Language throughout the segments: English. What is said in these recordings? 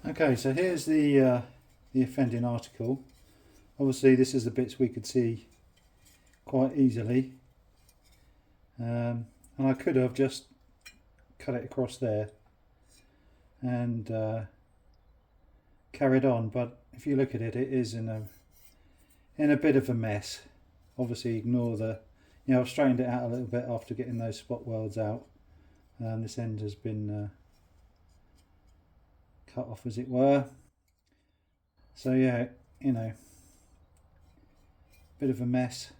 Okay, so here's the offending article. Obviously this is the bits we could see quite easily, and I could have just cut it across there and carried on, but if you look at it, it is in a bit of a mess. Obviously ignore the, I've straightened it out a little bit after getting those spot welds out. This end has been cut off, as it were. So yeah, bit of a mess.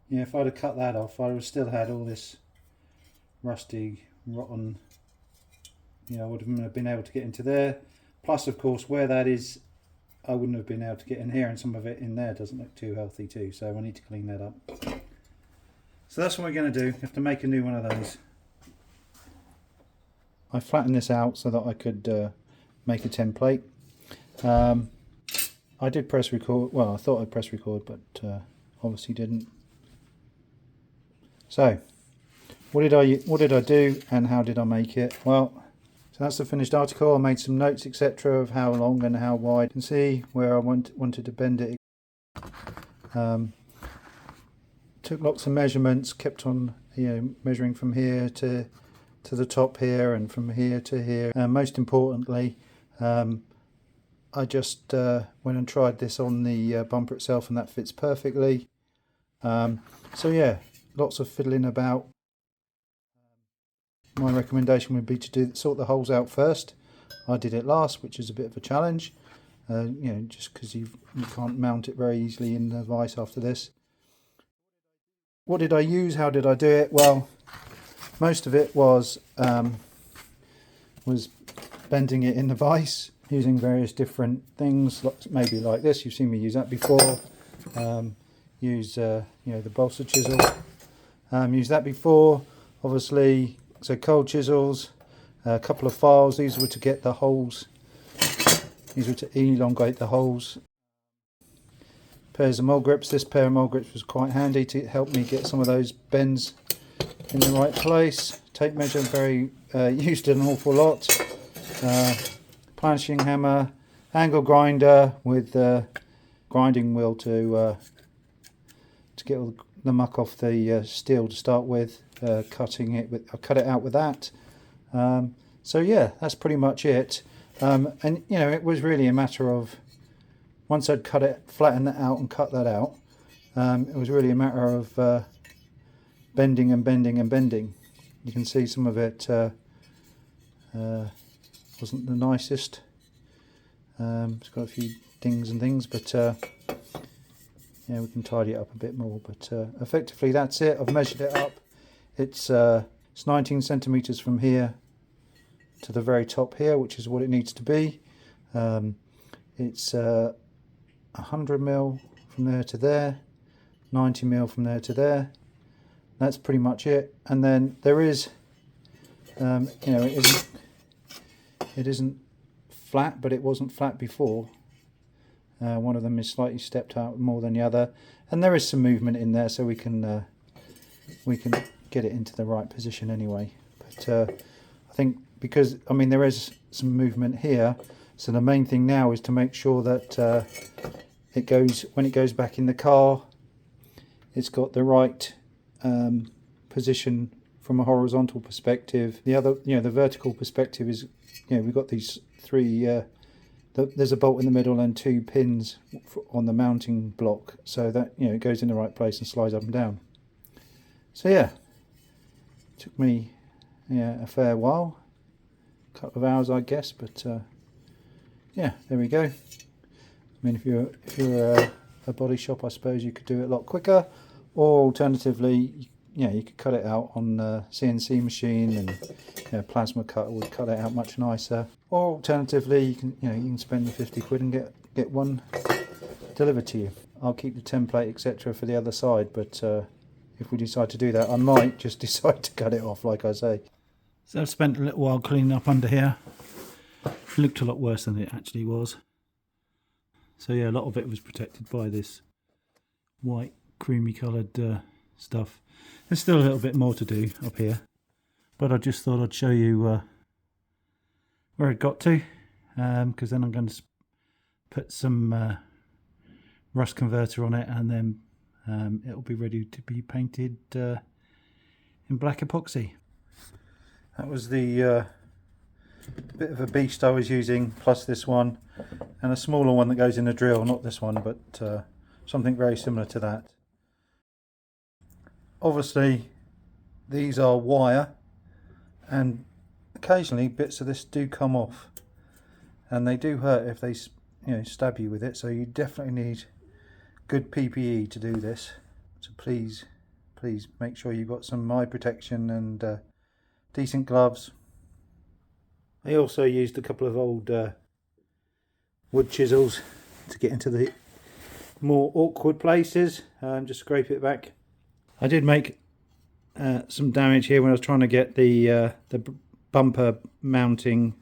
If I'd have cut that off, I would have still had all this rusty, rotten, I wouldn't have been able to get into there. Plus, of course, where that is, I wouldn't have been able to get in here, and some of it in there doesn't look too healthy too, so I need to clean that up. So that's what we're going to do. We have to make a new one of those. I flattened this out so that I could make a template. I did press record. Well, I thought I'd press record, but obviously didn't. So, what did I do, and how did I make it? Well, so that's the finished article. I made some notes, etc., of how long and how wide. You can see where I wanted to bend it. Took lots of measurements, kept on measuring from here to the top here, and from here to here. And most importantly, I just went and tried this on the bumper itself, and that fits perfectly. So yeah, lots of fiddling about. My recommendation would be to sort the holes out first. I did it last, which is a bit of a challenge, just because you can't mount it very easily in the vise after this. What did I use? How did I do it? Well, most of it was bending it in the vise, using various different things, maybe like this. You've seen me use that before. Use the bolster chisel. Used that before, obviously. So cold chisels, a couple of files. These were to get the holes. These were to elongate the holes. Pairs of mole grips. This pair of mole grips was quite handy to help me get some of those bends in the right place. Tape measure, used an awful lot. Planishing hammer, angle grinder with grinding wheel to get all the muck off the steel to start with. I cut it out with that. So yeah, that's pretty much it. And it was really a matter of, once I'd flattened that out and cut that out, it was really a matter of bending and bending and bending. You can see some of it wasn't the nicest. It's got a few dings and things, but yeah, we can tidy it up a bit more. But effectively, that's it. I've measured it up. It's 19 centimeters from here to the very top here, which is what it needs to be. It's 100 mil from there to there, 90 mil from there to there. That's pretty much it. And then there is, it isn't flat, but it wasn't flat before. One of them is slightly stepped out more than the other, and there is some movement in there, so we can get it into the right position anyway. But I think, because there is some movement here, so the main thing now is to make sure that when it goes back in the car, it's got the right position from a horizontal perspective. The other, the vertical perspective is, we've got these three. There's a bolt in the middle and two pins on the mounting block, so that it goes in the right place and slides up and down. So yeah, it took me a fair while, a couple of hours I guess, but yeah, there we go. If you're a body shop, I suppose you could do it a lot quicker, or alternatively, you could cut it out on a CNC machine, and a plasma cutter would cut it out much nicer. Or alternatively, you can spend the 50 quid and get one delivered to you. I'll keep the template, etc., for the other side, but if we decide to do that, I might just decide to cut it off, like I say. So I've spent a little while cleaning up under here. It looked a lot worse than it actually was. So yeah, a lot of it was protected by this white creamy coloured stuff. There's still a little bit more to do up here, but I just thought I'd show you where it got to, because then I'm going to put some rust converter on it, and then it'll be ready to be painted in black epoxy. That was the bit of a beast I was using, plus this one, and a smaller one that goes in a drill, not this one, but something very similar to that. Obviously these are wire, and occasionally bits of this do come off, and they do hurt if they stab you with it, so you definitely need good PPE to do this. So please make sure you've got some eye protection and decent gloves. I also used a couple of old wood chisels to get into the more awkward places, just scrape it back. I did make some damage here when I was trying to get the bumper mounting,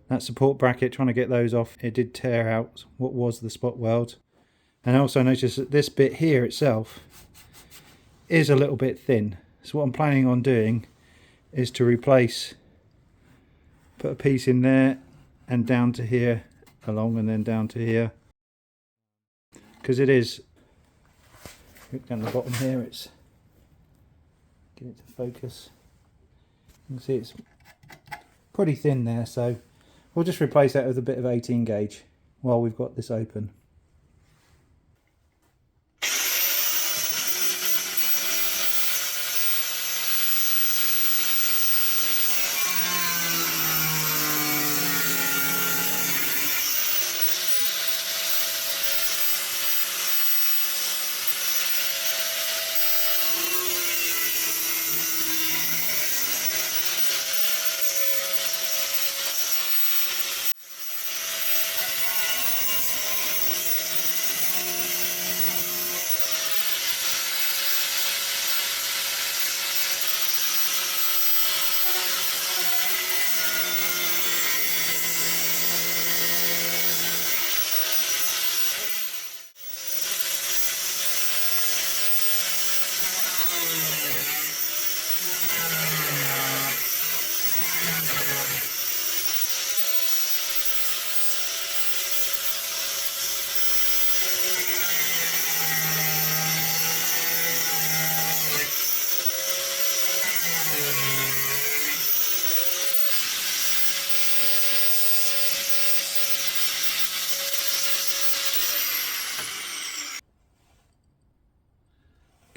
that support bracket, trying to get those off. It did tear out what was the spot weld. And I also noticed that this bit here itself is a little bit thin. So what I'm planning on doing is to replace, put a piece in there and down to here, along and then down to here. Because it is, look down the bottom here, it's, get it to focus. You can see it's pretty thin there, so we'll just replace that with a bit of 18 gauge while we've got this open.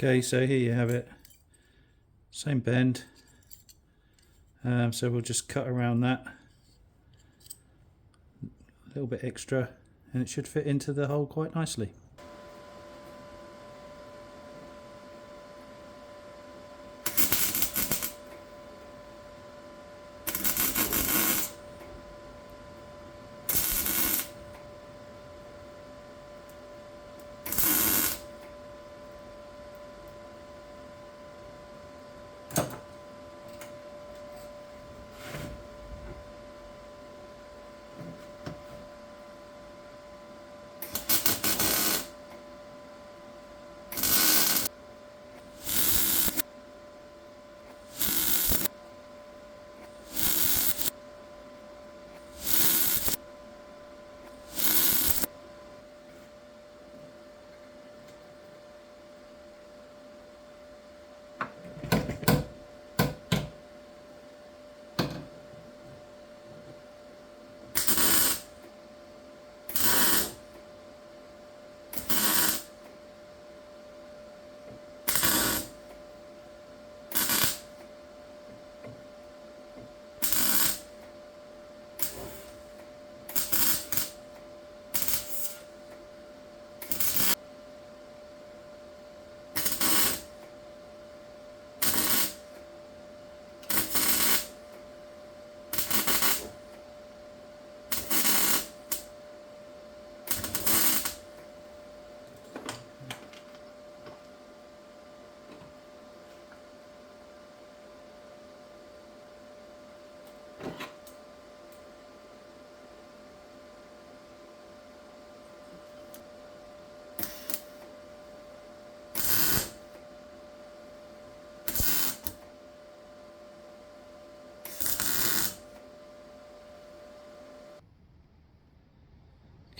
Okay, so here you have it, same bend, so we'll just cut around that a little bit extra, and it should fit into the hole quite nicely.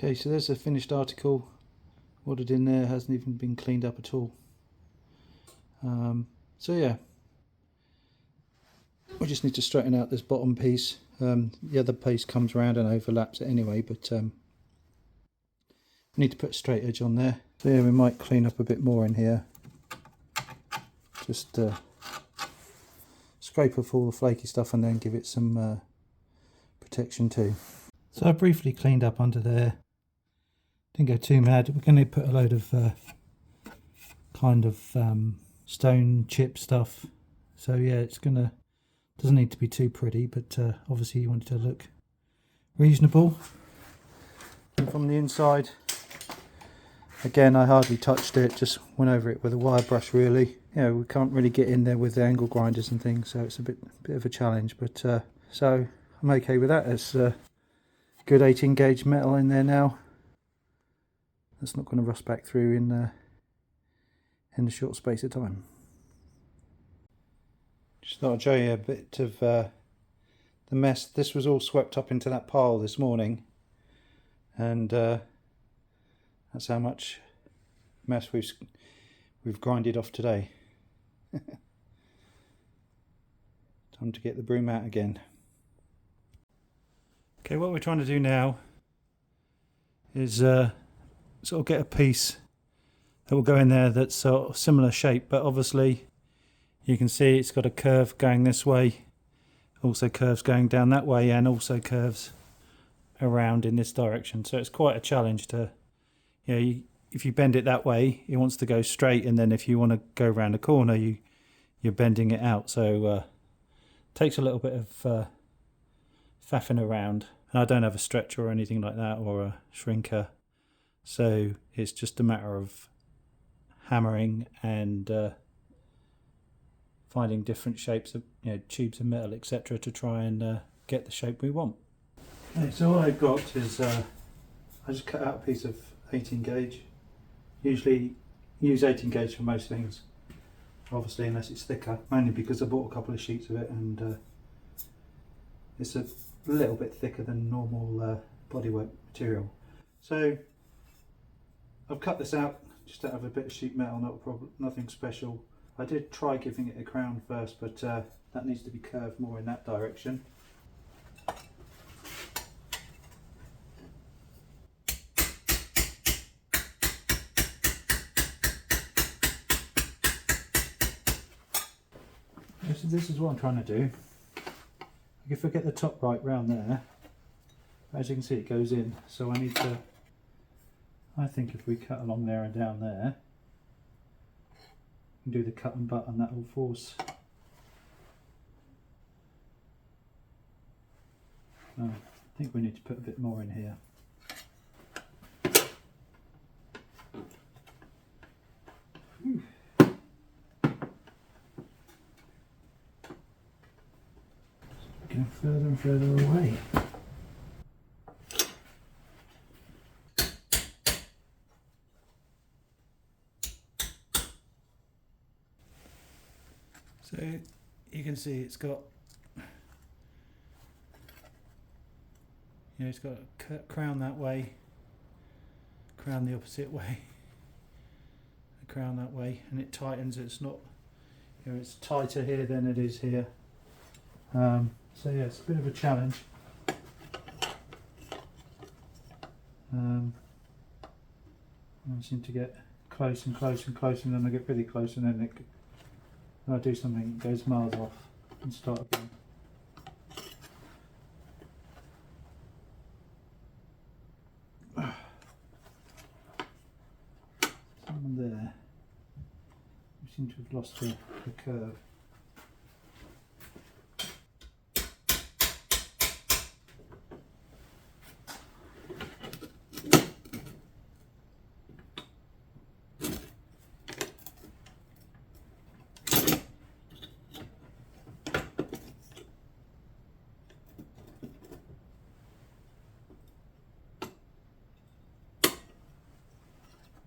Okay, so there's a finished article. What it in there hasn't even been cleaned up at all. So yeah, we just need to straighten out this bottom piece. The other piece comes around and overlaps it anyway, but we need to put a straight edge on there. So yeah, we might clean up a bit more in here. Just scrape off all the flaky stuff and then give it some protection too. So I briefly cleaned up under there. Didn't go too mad. We're going to put a load of kind of stone chip stuff. So yeah, it's gonna, doesn't need to be too pretty, but obviously you want it to look reasonable. And from the inside, again, I hardly touched it, just went over it with a wire brush really. You know, we can't really get in there with the angle grinders and things, so it's a bit of a challenge, but so I'm okay with that. It's good 18 gauge metal in there now. That's not going to rust back through in a short space of time. Just thought I'd show you a bit of the mess. This was all swept up into that pile this morning, and that's how much mess we've grinded off today. Time to get the broom out again. Okay, what we're trying to do now is sort of get a piece that will go in there that's sort of similar shape, but obviously you can see it's got a curve going this way, also curves going down that way, and also curves around in this direction. So it's quite a challenge to, you know, if you bend it that way, it wants to go straight, and then if you want to go around a corner, you're bending it out. So takes a little bit of faffing around. And I don't have a stretcher or anything like that, or a shrinker, so it's just a matter of hammering and finding different shapes of, you know, tubes of metal, etc., to try and get the shape we want. Okay, so what I've got is I just cut out a piece of 18 gauge. Usually use 18 gauge for most things, obviously, unless it's thicker, mainly because I bought a couple of sheets of it and it's a little bit thicker than normal bodywork material. So I've cut this out just out of a bit of sheet metal, nothing special. I did try giving it a crown first, but that needs to be curved more in that direction. So this is what I'm trying to do. If I get the top right round there, as you can see, it goes in, so I need to, I think if we cut along there and down there and do the cut and butt, and that will force I think we need to put a bit more in here. Going further and further away. So you can see it's got, you know, it's got a crown that way, crown the opposite way, a crown that way, and it tightens. It's not, you know, it's tighter here than it is here. So yeah, it's a bit of a challenge. I seem to get close and close and close, and then I get really close, and then I do something, it goes miles off, and start again. Someone there. We seem to have lost the curve.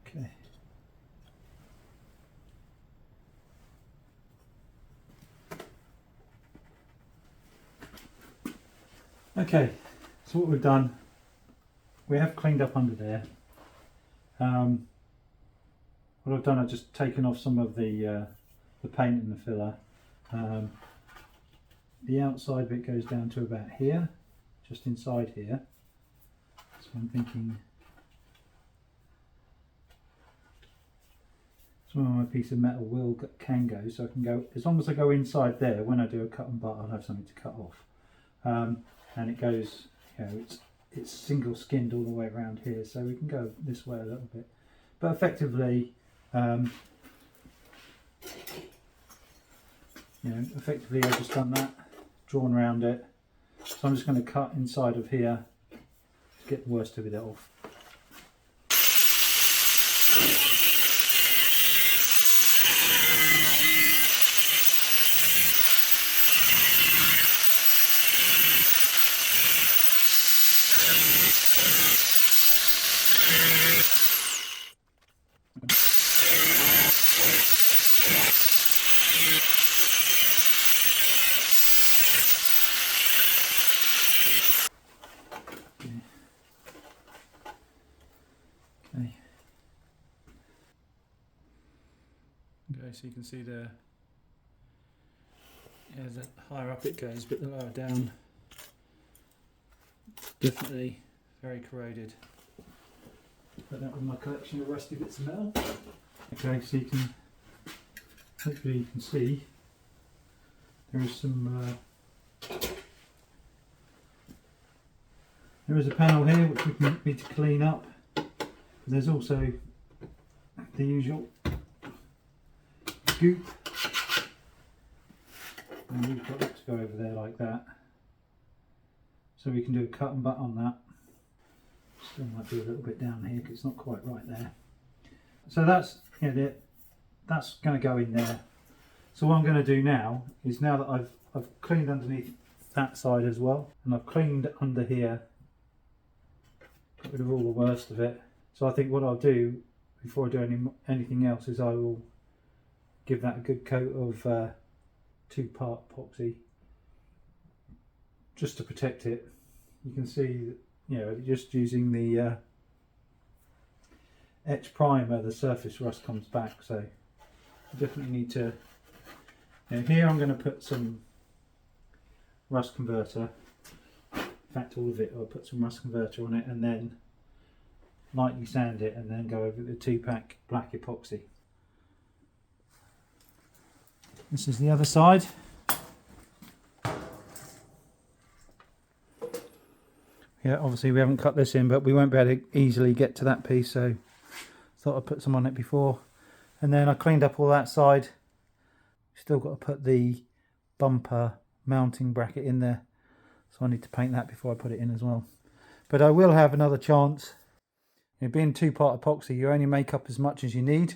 Okay. Okay, so what we've done we have cleaned up under there. What I've done, I've just taken off some of the paint and the filler. The outside bit goes down to about here, just inside here. So I'm thinking some of my piece of metal can go, so I can go, as long as I go inside there, when I do a cut and butt I'll have something to cut off. And it goes, you know, it's single skinned all the way around here, so we can go this way a little bit. But effectively, effectively I've just done that, drawn around it. So I'm just going to cut inside of here to get the worst of it off. Okay, so you can see the higher up it goes, but the lower down, definitely very corroded. Put that with my collection of rusty bits of metal. Okay, so you can, hopefully you can see, there is some, there is a panel here which we need to clean up. There's also the usual goop, and we've got it to go over there like that, so we can do a cut and butt on that. Still might be a little bit down here because it's not quite right there. So that's, you know, that's going to go in there. So what I'm going to do now is, now that I've cleaned underneath that side as well, and I've cleaned under here, got rid of all the worst of it. So I think what I'll do before I do anything else is I will give that a good coat of 2-part epoxy, just to protect it. You can see, you know, just using the etch primer, the surface rust comes back. So you definitely need to, you know, here I'm going to put some rust converter. In fact, all of it, I'll put some rust converter on it and then lightly sand it, and then go over the 2-pack black epoxy. This is the other side. Yeah, obviously we haven't cut this in, but we won't be able to easily get to that piece, so thought I'd put some on it before. And then I cleaned up all that side. Still got to put the bumper mounting bracket in there, so I need to paint that before I put it in as well. But I will have another chance. You know, being 2-part epoxy, you only make up as much as you need,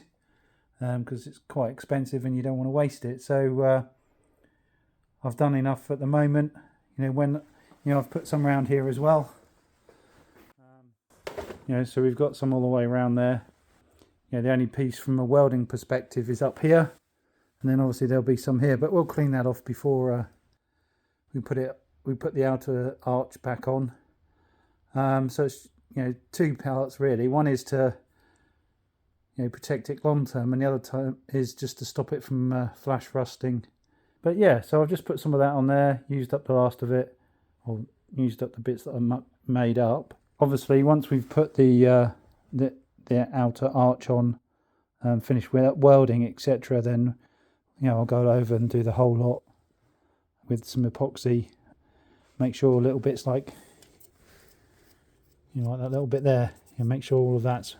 because it's quite expensive and you don't want to waste it. So I've done enough at the moment. You know, when, you know, I've put some around here as well. You know, so we've got some all the way around there. You know, the only piece from a welding perspective is up here, and then obviously there'll be some here, but we'll clean that off before we put the outer arch back on. So it's, you know, 2 parts really. One is to, you know, protect it long term, and the other time is just to stop it from flash rusting. But yeah, so I've just put some of that on there, used up the last of it, or used up the bits that I made up. Obviously, once we've put the outer arch on, finished with welding, etc., then, you know, I'll go over and do the whole lot with some epoxy. Make sure little bits like, you know, like that little bit there, and make sure all of that's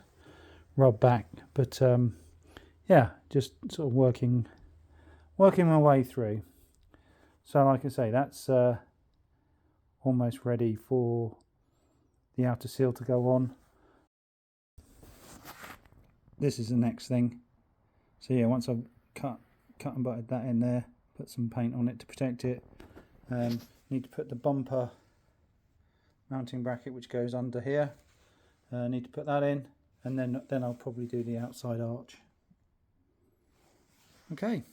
rubbed back. But yeah, just sort of working my way through. So like I say, that's almost ready for the outer seal to go on. This is the next thing. So yeah, once I've cut and butted that in there, put some paint on it to protect it. Need to put the bumper mounting bracket which goes under here. Need to put that in, and then I'll probably do the outside arch. Okay.